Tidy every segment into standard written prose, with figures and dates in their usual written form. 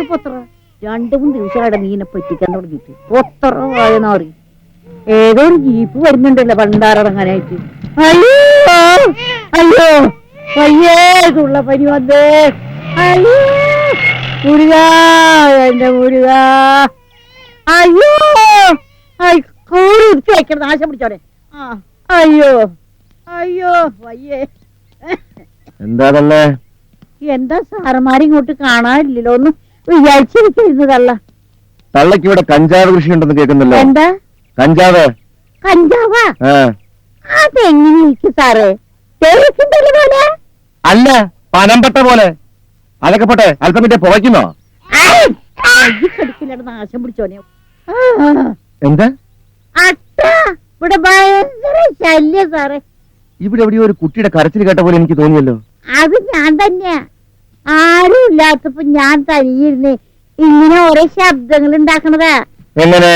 പൊത്ര 2-3 ദിവസമായിട്ട് നീനെ പറ്റിക്കാൻ തുടങ്ങിയിട്ട് പൊത്ര വായനാറി ഏതോ ഒരു ജീപ്പ് വരുന്നുണ്ടല്ലോ പണ്ടാറടങ്ങാനായിട്ട്. അയ്യോ അയ്യോ വയ്യേതുള്ള പനി വന്നേ. അയ്യോ മുരുക എന്റെ മുരുക. അയ്യോ കൂടി ഉരുത്തി വയ്ക്കണം നാശം പിടിച്ചോടെ. അയ്യോ അയ്യോ വയ്യേ. എന്താ സാറന്മാരെ ഇങ്ങോട്ട് കാണാനില്ലല്ലോ? ഒന്ന് വിചാരിച്ചിരിക്കുന്നതല്ല. തള്ളക്ക് ഇവിടെ കഞ്ചാവ് കൃഷി ഉണ്ടെന്ന് കേൾക്കുന്നല്ലോ. എന്താ കഞ്ചാവ്? കഞ്ചാവാ? അതെങ്ങനെയിരിക്കും സാറേ? പോലെ അല്ല, പനമ്പട്ട പോലെ. അതൊക്കെ പോട്ടെ, അല്പം മിന്റെ പുകയ്ക്കുന്നോ? നാശം പിടിച്ചോനെ. എന്താ ഇവിടെ ഭയങ്കര ശല്യം സാറേ. ഇവിടെ എവിടെയോ ഒരു കുട്ടിയുടെ കരച്ചിൽ കേട്ട പോലെ എനിക്ക് തോന്നിയല്ലോ. അത് ഞാൻ തന്നെയാ. ആരും ഇല്ലാത്തപ്പോ ഞാൻ തനിയിരുന്ന് ഇങ്ങനെ ഓരോ ശബ്ദങ്ങൾ ഉണ്ടാക്കണതാ. എങ്ങനെ?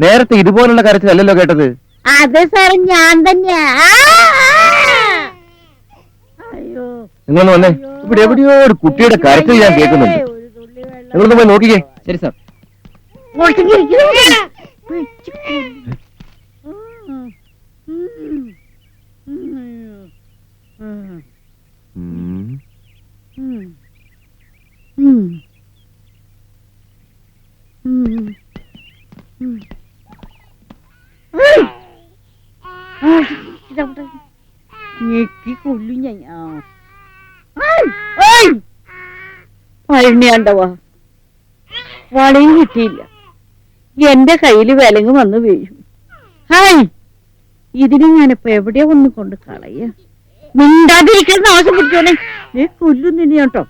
നേരത്തെ ഇതുപോലുള്ള കരച്ചിലല്ലോ കേട്ടത്. അതെ സാറേ, ഞാൻ തന്നെയാ. അയ്യോ നിങ്ങളൊന്ന് വന്നേ. ഇവിടെ എവിടെയോ ഒരു കുട്ടിയുടെ കരച്ചിൽ ഞാൻ കേൾക്കുന്നുണ്ട്. നിങ്ങളൊന്ന് പോയി നോക്കിക്കേ. ശരി സാർ. ഞെക്കിക്കൊല്ലു ഞാൻ. പഴണിയാണ്ടവാ വളയും കിട്ടിയില്ല. എന്റെ കയ്യില് വിലങ്ങ് വന്ന് വീഴും. ഹായ്, ഇതിന് ഞാനിപ്പോ എവിടെയാ ഒന്ന് കൊണ്ട് കളയ. മിണ്ടാതിരിക്കുന്ന ആവശ്യം പിടിച്ചോനെ. കൊല്ലുന്നില്ല കേട്ടോ.